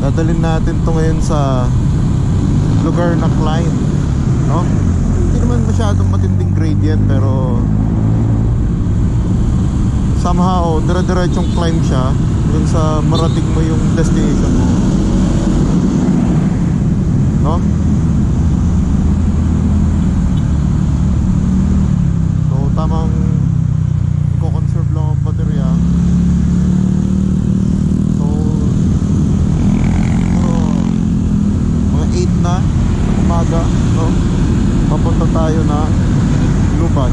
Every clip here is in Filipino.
Dadalhin natin to ngayon sa lugar na climb, no? Hindi naman masyadong matinding gradient, pero somehow dire-diretsong climb siya dun sa marating mo yung destination mo, no? So tamang i-conserve lang ang baterya. So mga 8 na umaga, no? Papunta tayo na Lubad.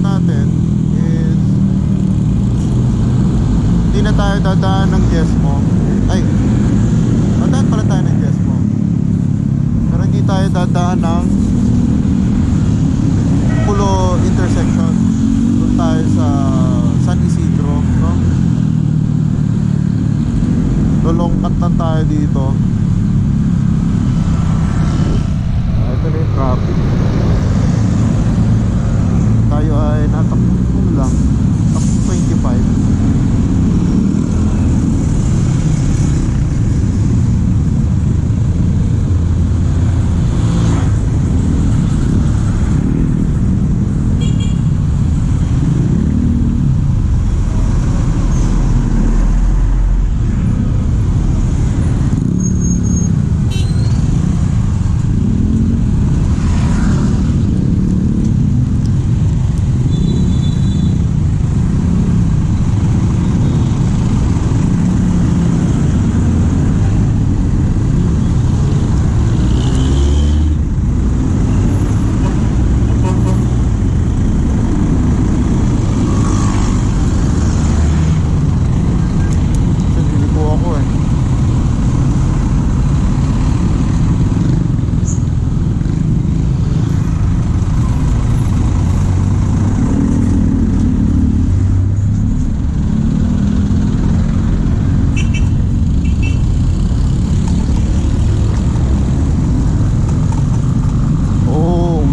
Natin is hindi na tayo dadaan ng Jesmo. Ay, dadaan pala tayo ng Jesmo, pero hindi tayo dadaan ng Pulo intersection. Doon tayo sa San Isidro, no? Lulongkat lang tayo dito. Ito na yung traffic. Tayo ay natakbo lang, takbo 25.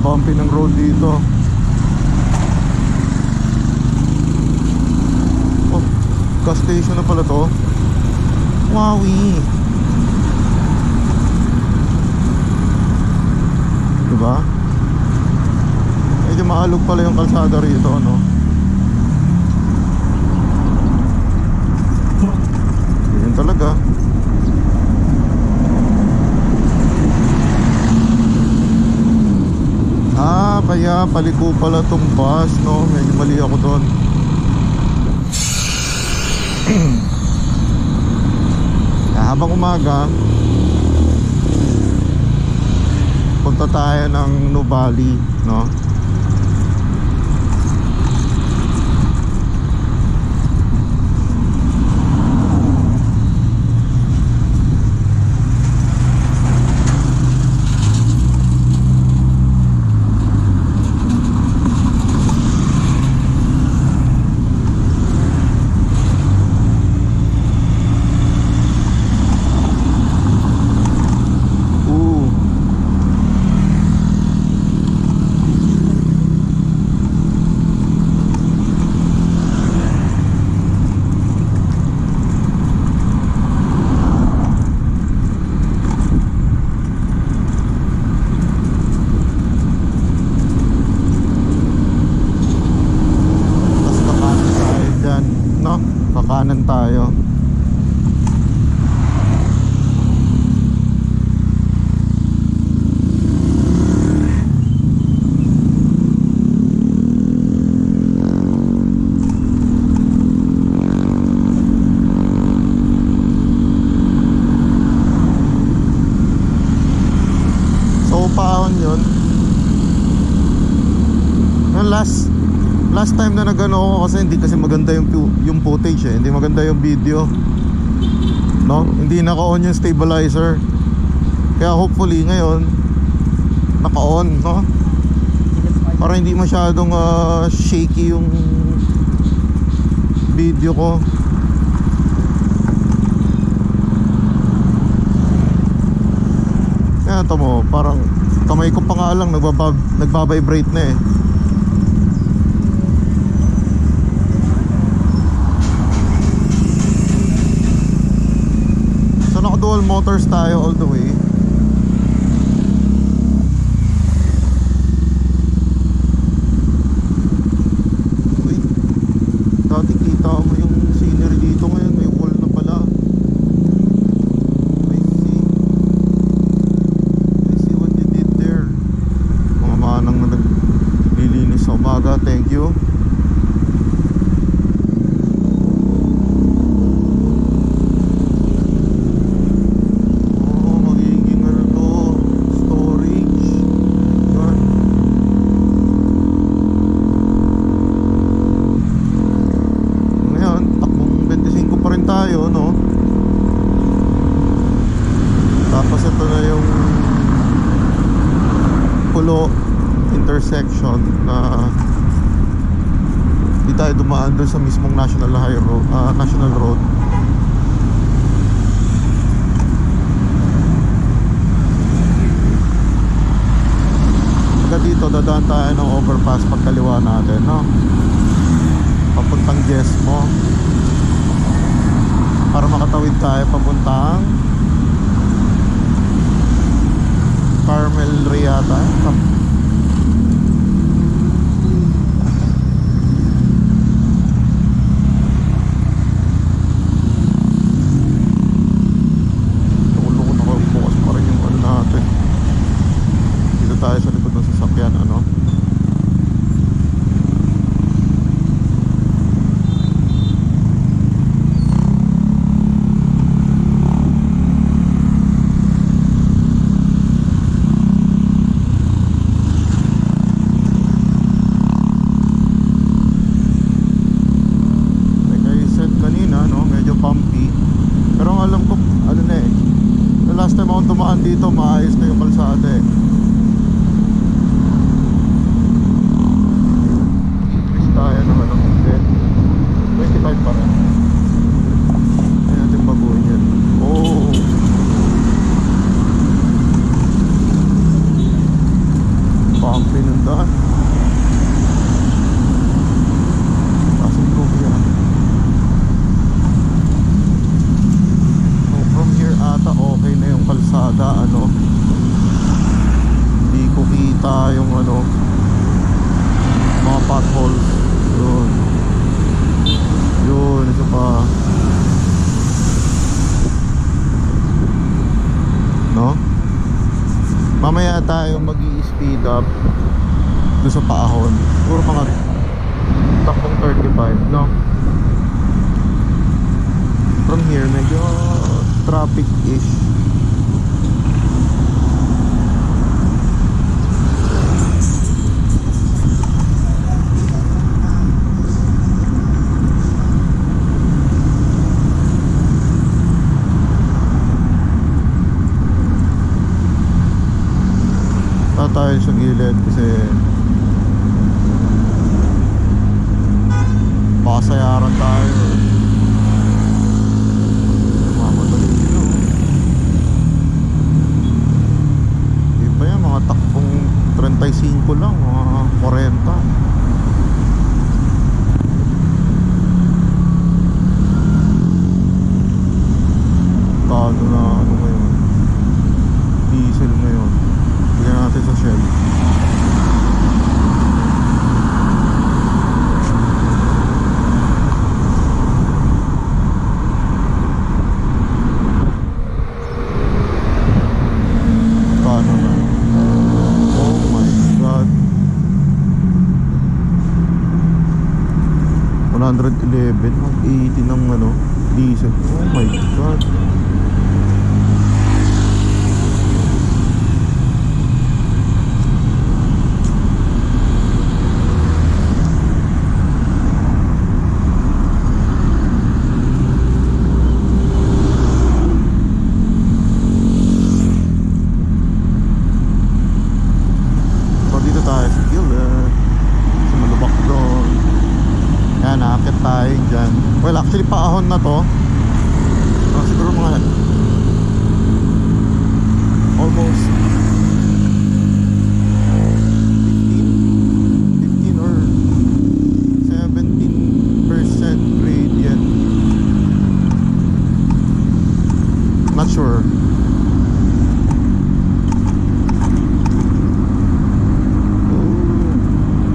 Bumpy ng road dito. Oh, gas station na pala to. Wowie, diba? Medyo maalog pala yung kalsada rito, no? Yan talaga. Kaya paliko pala tong bus, no? Medyo mali ako doon. Habang umaga, punta tayo ng Nuvali, no? Kakanan tayo. So paon yun. Last time na nagano ako, kasi hindi kasi maganda yung footage eh. Hindi maganda yung video, no? Hindi naka-on yung stabilizer. Kaya hopefully ngayon naka-on, no? Para hindi masyadong shaky yung video ko. yan, tamo, parang kamay ko pa nga lang nagbabibrate na eh. So naka dual motors tayo all the way. Uy, dati kita mo yung scenery dito, ngayon may wall na pala. Umaga, thank you. Oh, magiging ano to, storage. Yan. Ngayon, takbong 25 pa rin tayo, no? Tapos ito na yung Pulo intersection na di tayo dumaan doon sa mismong national road. Pagka dito dadaan tayo ng overpass pagkaliwa natin, no? Papuntang Jesmo para makatawid tayo papuntang Carmel Reyata. Tayo sa likod ng sasakyan, ano? Like I said kanina, no? Medyo bumpy. Pero ang alam ko, ano na eh, the last time ako dumaan dito, maayos na yung kalsada eh. Tayo naman ang hindi 25 pa rin. Kaya natin baguhin yan. Oh, bumpy ng daan. Pasok ko yan. So from here ata okay na yung kalsada, ano? Hindi ko kita yung ano, mga potholes. Yun, isa pa, no? Mamaya tayo mag-i-speed up doon sa paahon. Puro mga takbong 35, no? From here medyo traffic-ish. Tayo sa gilid kasi pasayaran tayo. Mamadali nyo. Iba yan, mga takbong 35 lang, mga 40. Talo na ano ngayon, diesel ngayon. Tignan natin sa Shell. Kano na? Oh my God, 111, 180 ng ano, diesel. Oh my God. Well, actually paahon na to. Siguro mga sure.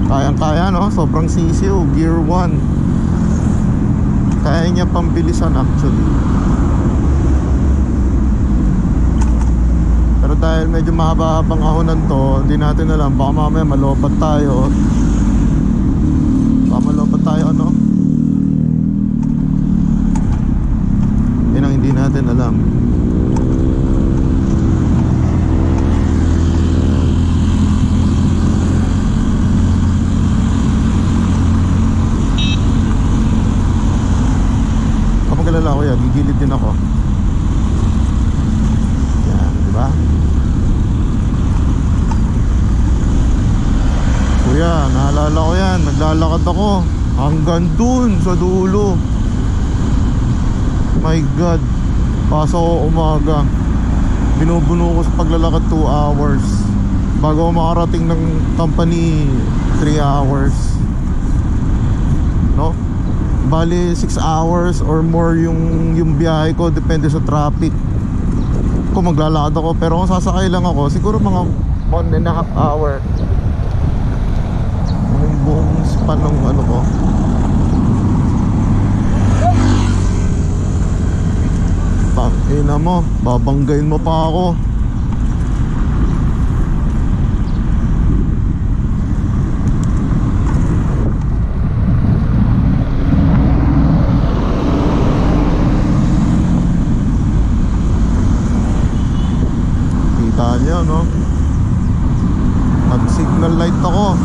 Kayang-kaya, no? Sobrang sisiw. Gear 1. Kaya niya pambilisan actually. Pero dahil medyo mahaba-habang ahonan to, hindi natin alam, baka mamaya malobat tayo. Baka malobat tayo, ano? Yan ang hindi natin alam. Kapag kalala ko yan, gigilid din ako. Yan, diba? Kuya, naalala ko yan, naglalakad ako hanggang dun sa dulo. My God, pasok ko umaga, binubuno ko sa paglalakad 2 hours bago ako makarating ng company 3 hours, no? Bali 6 hours or more yung biyahe ko, depende sa traffic. Kung maglalakad ako, pero kung sasakay lang ako, siguro mga 1.5 hour yung buong span ng ano ko. Ina mo, babanggain mo pa ako. Kita niyo, no? Nag-signal light ako.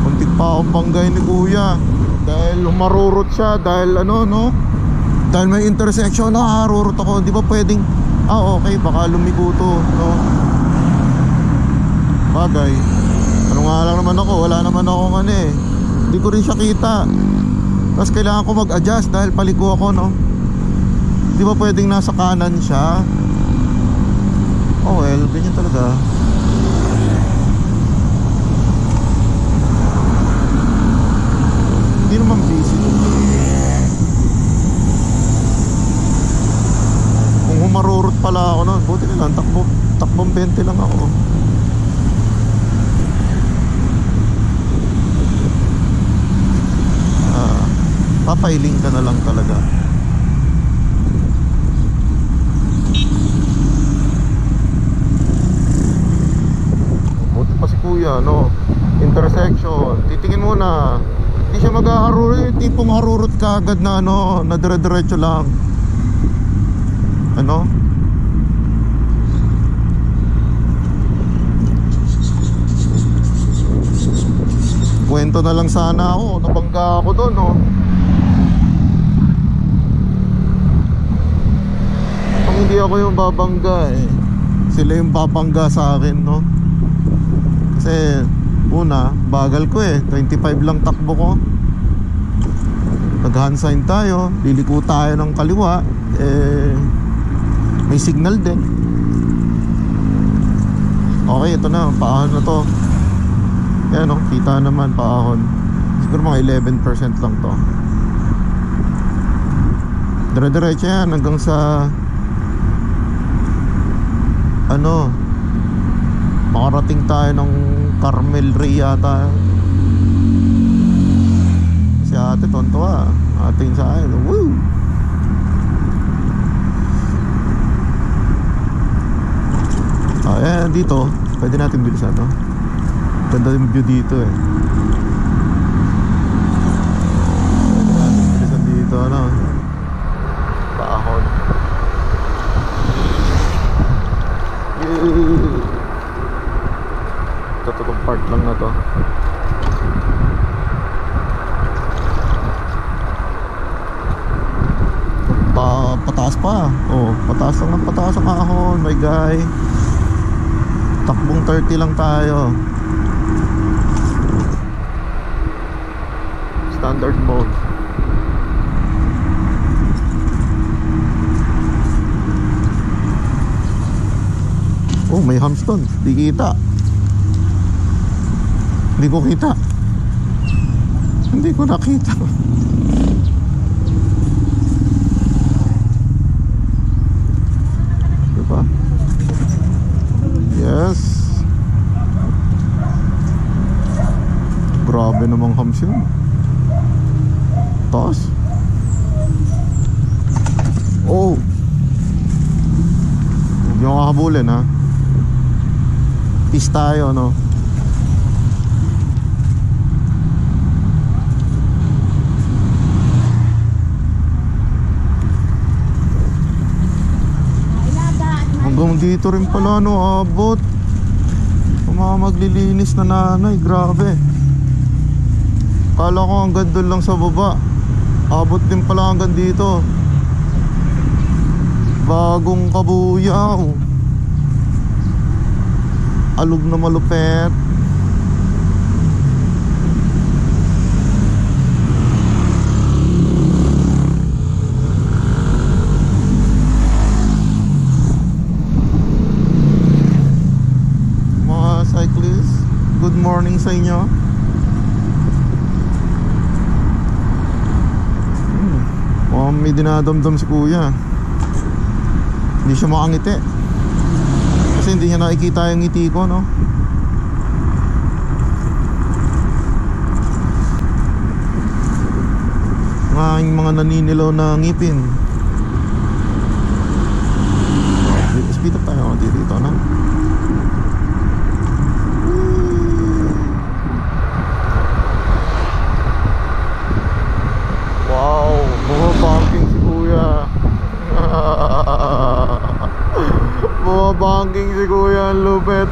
Muntik pa akong banggain ni kuya dahil humarurot siya, dahil ano, no? Dahil may intersection, nakaharurot ako. Di ba pwedeng, okay, baka lumiko to, no? Bagay, ano nga lang naman ako, wala naman akong ano eh, hindi ko rin siya kita. Tapos kailangan ko mag-adjust dahil paliko ako, no? Di ba pwedeng nasa kanan siya? Oh well, ganyan talaga. Hindi naman busy. Marurot pala ako nun. Buti na lang, takbong 20 lang ako. Papailing ka na lang talaga. Buti pa si kuya, no? Intersection, titingin muna. Hindi siya mag-aharurot, tipong harurot ka agad na ano, na dire-diretso lang. Ano? Kwento na lang sana ako, nabangga ako doon, no? Kung hindi ako yung babangga eh, sila yung babangga sa akin, no? Kasi una, bagal ko eh, 25 lang takbo ko. Nag-hand sign tayo, liliko tayo ng kaliwa, may signal din. Okay, ito na, paahon na to. Yan o, kita naman, paahon. Siguro mga 11% lang to. Dire-diretso yan hanggang sa ano, makarating tayo ng Carmel Ray yata. Si ate tontuwa, ating sa akin. Woo! Ayan, dito pwede natin bilisan, no? Ganda yung view dito eh. Pwede natin bilisan dito, ano? Paahon. Ito, itong part lang na to. Pataas pa. Oh, pataas lang ng pataas ang ahon, my guy. Takbong 30 lang tayo. Standard mode. Oh, may hamstone. Di kita. Hindi ko kita. Hindi ko nakita. buildings yun. Taas. Oh. Huwag nyo kakahabulin ha. Peace tayo no. Hanggang dito rin pala no, abot. Mga maglilinis na nanay, grabe. Kala ko hanggang doon lang sa baba. Abot din pala hanggang dito. Bagong kabuyaw. Alog na malupet. Cyclist, good morning sa inyo. May dinadamdam si kuya. Hindi siya makangiti kasi hindi niya nakikita yung ngiti ko no. Mga naninilaw na ngipin. Speed up tayo dito no. Bumabangking si kuya. Bumabangking si kuya, ang lupet.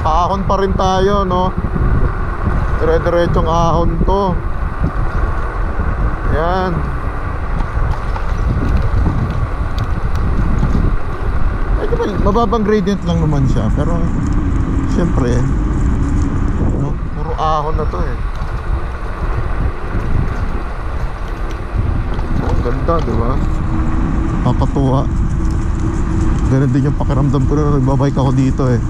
Ahon pa rin tayo no. Dire-diretsong ahon to. Yan. Ay, mababang gradient lang naman siya. Pero syempre no, puro ahon na to eh. Ganda, di ba? Papatuwa. Ganun din yung pakiramdam ko na nagbabike ako dito eh.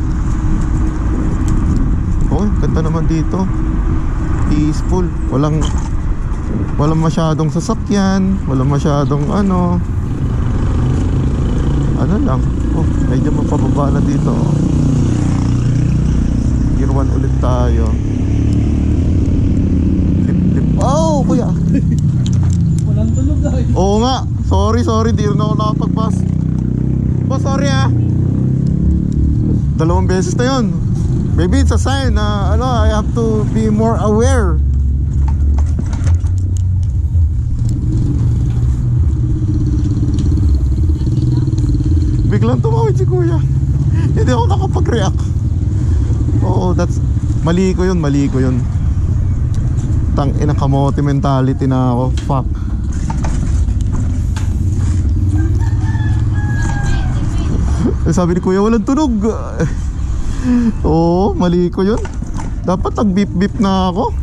Oh, ganda naman dito. Peaceful. Walang masyadong sasakyan. Walang masyadong ano lang. Oh, medyo mapababa na dito. Gear 1 ulit tayo. Lip. Oh, kuya. Oo nga, sorry, di rin ako nakapag-bus. Boss, sorry ah. 2 beses na yun. Maybe it's a sign na I have to be more aware. Biglang tumawid si kuya. Hindi ako nakapag-react. Oo, mali ko yun. Tang-ina, kamote mentality na ako. Fuck. Sabi ni kuya, walang tunog. Oo, mali ko yun. Dapat nag-beep-beep na ako.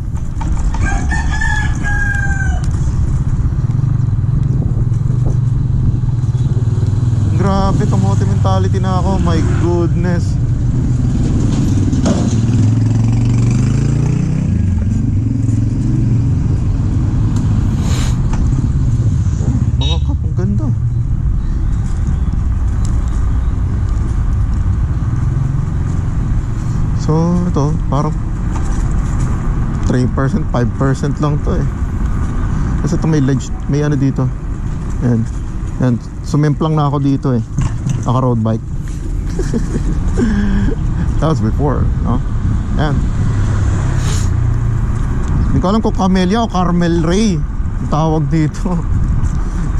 Grabe, kamote mentality na ako. My goodness. Mga kap, ang ganda. So ito parang 3%, 5% lang to eh. Kasi ito may ledge, may ano dito. Yan, sumimplang na ako dito eh. Naka road bike. That was before, no? Yan. Hindi ko alam kung Camellia o Carmel Ray ang tawag dito.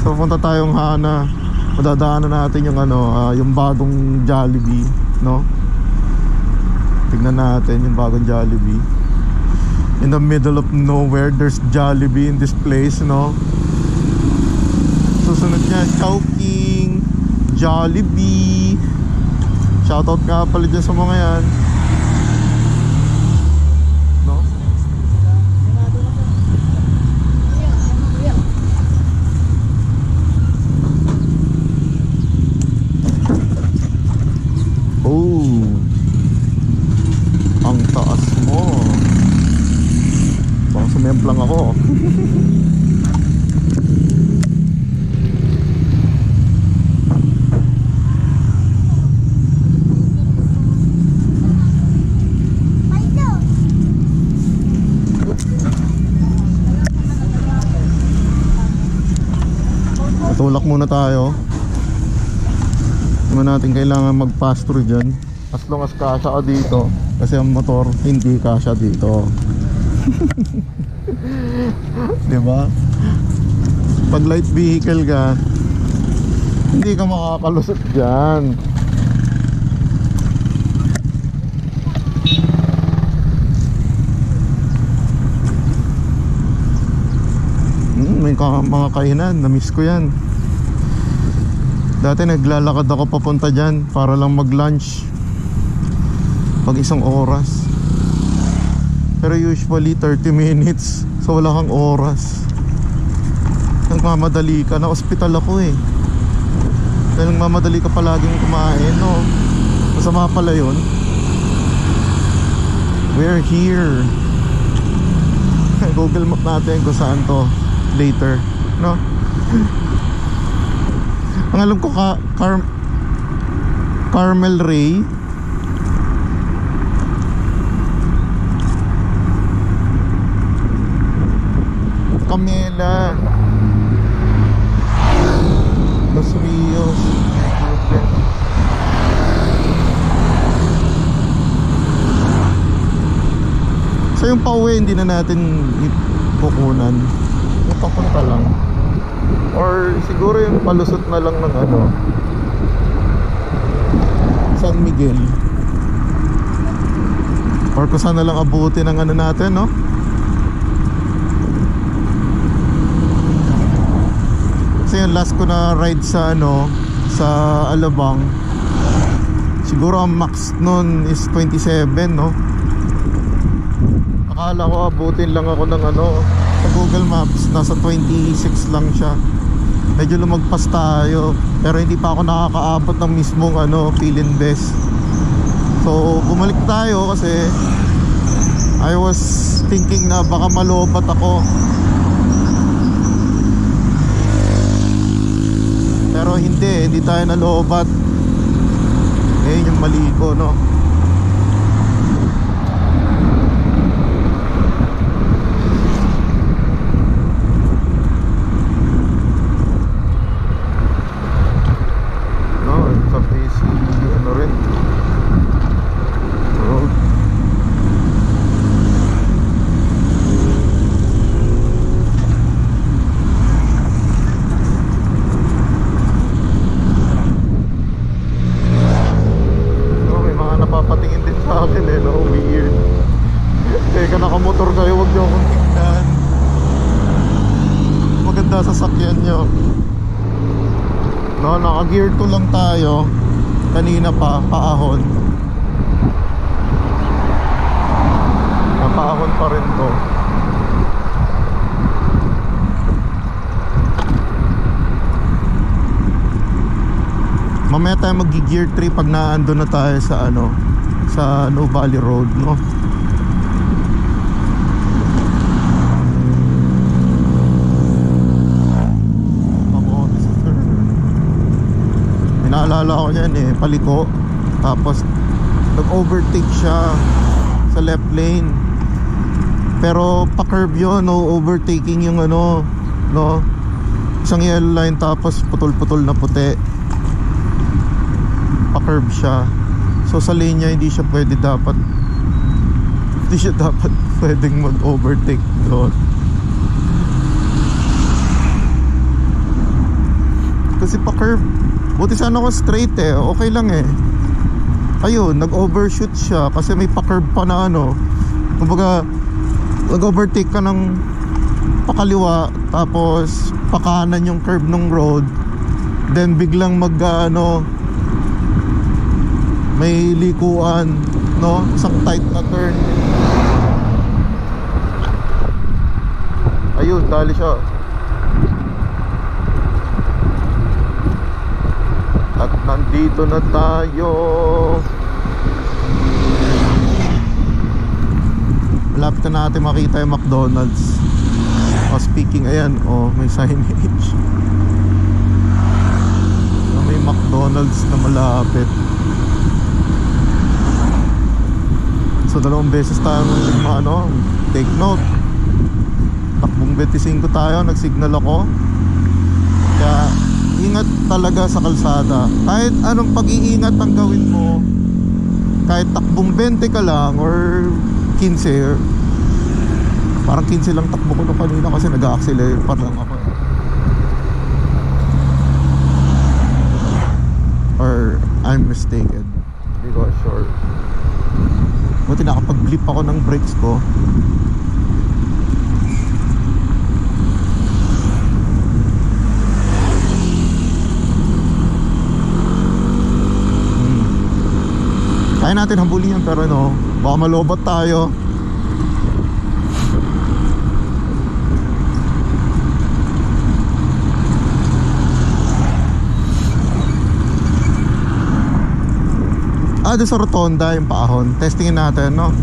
So punta tayong Hana. Madadaanan natin yung yung bagong Jollibee, no? Tignan natin yung bagong Jollibee. In the middle of nowhere, there's Jollibee in this place, no? Susunod niya, Chowking, Jollibee. Shoutout nga pala dyan sa mga yan, no? Oh, ang taas mo. Baka sumemplang ako. Tulak muna tayo. Hindi man natin kailangan mag-pass through dyan. As long as kasya ka dito. Kasi ang motor hindi kasya dito. Diba? Pag light vehicle ka, hindi ka makakalusot dyan. May mga kainan, na-miss ko yan. Dati naglalakad ako papunta dyan para lang mag-lunch pag isang oras. Pero usually 30 minutes. So wala kang oras. Nagmamadali ka, na hospital ako eh. Kaya nagmamadali ka palaging kumain, no? Masama pala yun. We're here. Google Map natin kung saan to later, no? Ang alam ko Carmel Ray. Camela, Los Rios. So yung pauwi hindi na natin kukunan. Yung papunta lang. Or siguro yung palusot na lang ng ano, San Miguel. Or kung saan na lang abutin ang ano natin, no? Kasi yung last ko na ride sa ano, sa Alabang, siguro ang max nun is 27, no? Akala ko abutin lang ako ng ano, sa Google Maps nasa 26 lang siya. Medyo lumagpas tayo, pero hindi pa ako nakakaabot ng mismong ano, Philinvest. So bumalik tayo kasi I was thinking na baka malobat ako. Pero hindi tayo nalobat. Ngayon yung mali ko, no? Sasakyan nyo, no? Naka gear 2 lang tayo. Kanina pa, paahon. Napaahon pa rin to. Mamaya tayo mag-gear 3 pag naandun na tayo sa ano, sa No Valley Road, no? Naalala ko yan eh, paliko. Tapos nag-overtake siya sa left lane. Pero pa-curve yun, no overtaking yung ano, no? Isang yellow line tapos putol-putol na puti. Pa-curve siya. So sa lane niya hindi siya dapat pwedeng mag-overtake doon. Kasi pa-curve. Buti sana ako straight eh, okay lang eh. Ayun, nag-overshoot siya kasi may pa-curve pa na ano. Kumbaga, nag-overtake ka ng pakaliwa, tapos pakanan yung curve ng road. Then biglang may likuan, no? Isang tight na turn. Ayun, dali siya. At nandito na tayo. Malapit na natin makita yung McDonald's. Speaking, ayan, may signage. May McDonald's na malapit. So 2 beses tayo take note. Takbong 25 tayo, nagsignal ako. Kaya ingat talaga sa kalsada. Kahit anong pag-iingat ang gawin mo, kahit takbong 20 ka lang or 15, parang 15 lang takbo ko nung kanina kasi nag-accelerate pa lang ako. Or I'm mistaken, hindi ko sure. Buti nakapag-blip ako ng brakes ko. Kaya natin habulin yan, pero no, baka malobot tayo. Doon sa rotonda yung paahon. Testingin natin, no?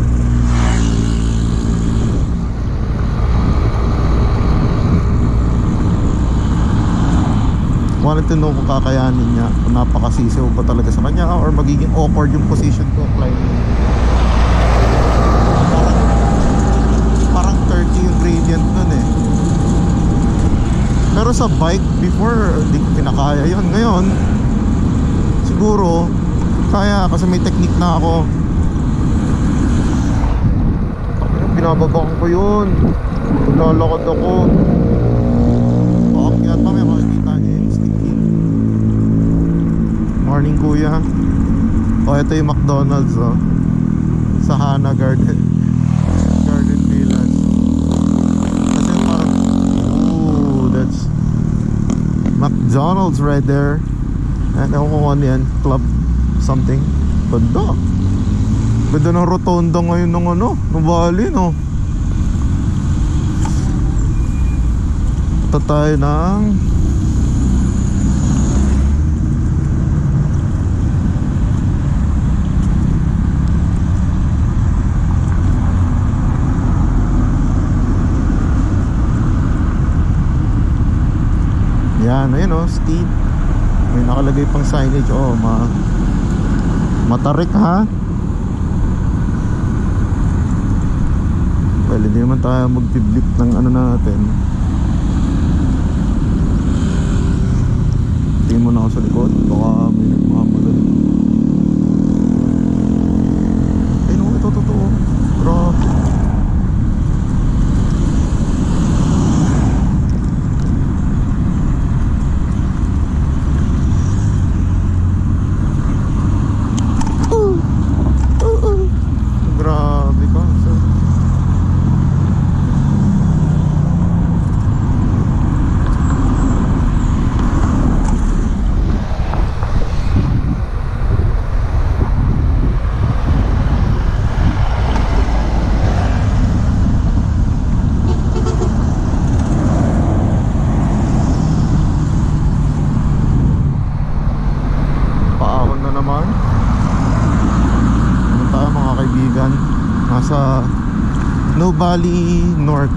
Wanted to know kung kakayanin niya, kung napakasisaw ba talaga sa kanya or magiging awkward yung position ko climbing. Parang 30 yung gradient nun eh. Pero sa bike before, di ko pinakaya yun. Ngayon siguro kaya kasi may technique na ako. Binababang ko yun, lalakad ako. Paakyat pa, may makikita niyo yung sticky. Morning kuya. Ito yung McDonald's sa Hana Garden Villas. Kasi parang that's McDonald's right there. And ako kung ano yan, club something. Ganda. Ganda ng rotonda ngayon ng ng Bali, no? Ito tayo ng yan, ayun steep. May nakalagay pang signage. Matarik ha. Well, hindi naman tayo mag-blip ng natin. Tingin mo na ako sa likod. Baka may nagmamagal. Ay no, ito totoo. Grabe. Grabe ka, sir. Paahon na naman. Ano tayo mga kaibigan? Nasa Nuvali North.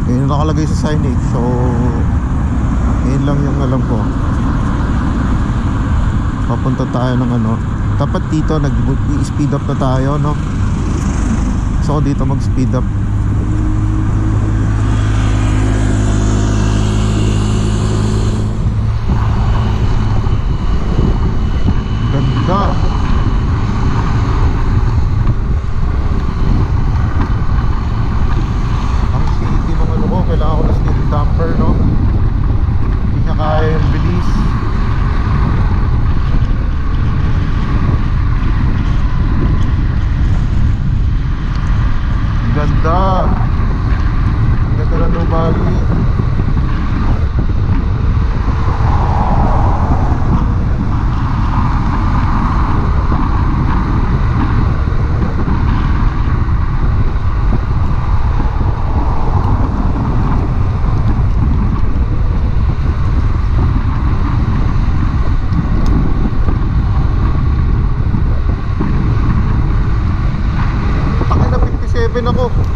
Yun nakalagay sa signage. So yun lang yung alam ko. Papunta tayo ng dapat dito nag-speed up na tayo, no? So dito mag-speed up. Ganda. Kailangan ko na steel damper, no? Hindi niya kaya yung bilis. Ganda. Ganda ng Nuvali. Ako 55.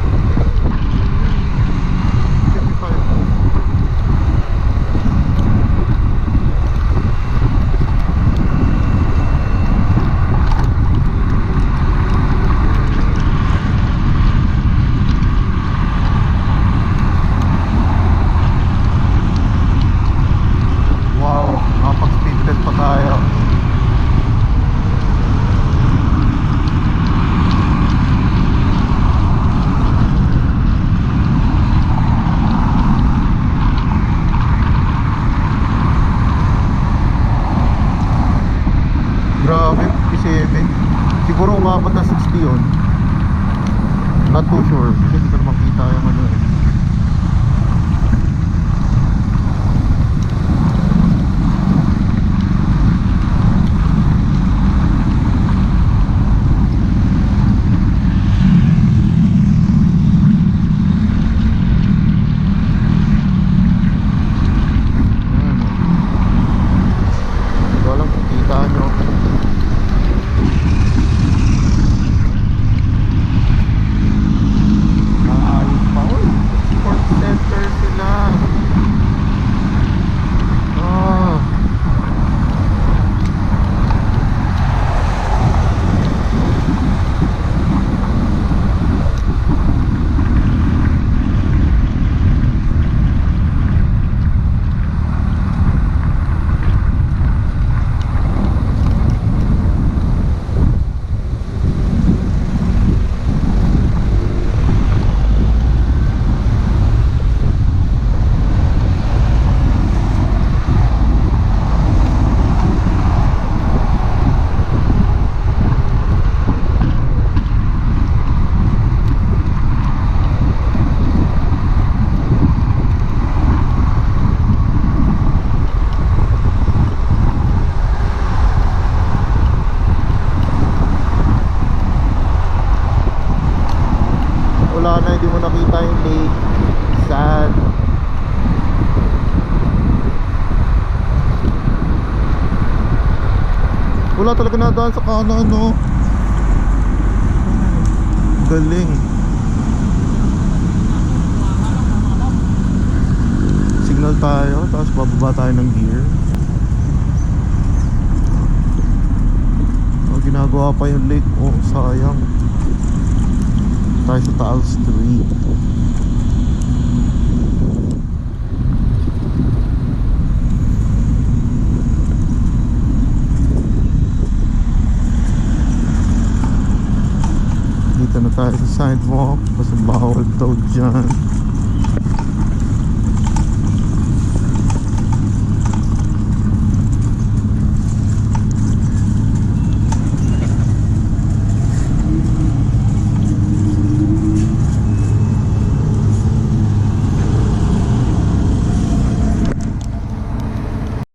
wala na, hindi mo nakita yung lake. Sad. Wala talaga nadaan sa kanan, no? Galing. Signal tayo, tapos bababa tayo ng gear. Oh, ginagawa pa yung lake. Oh, sayang. Tayo sa Taal Street. Dito na tayo sa sidewalk kasi bawal daw dyan.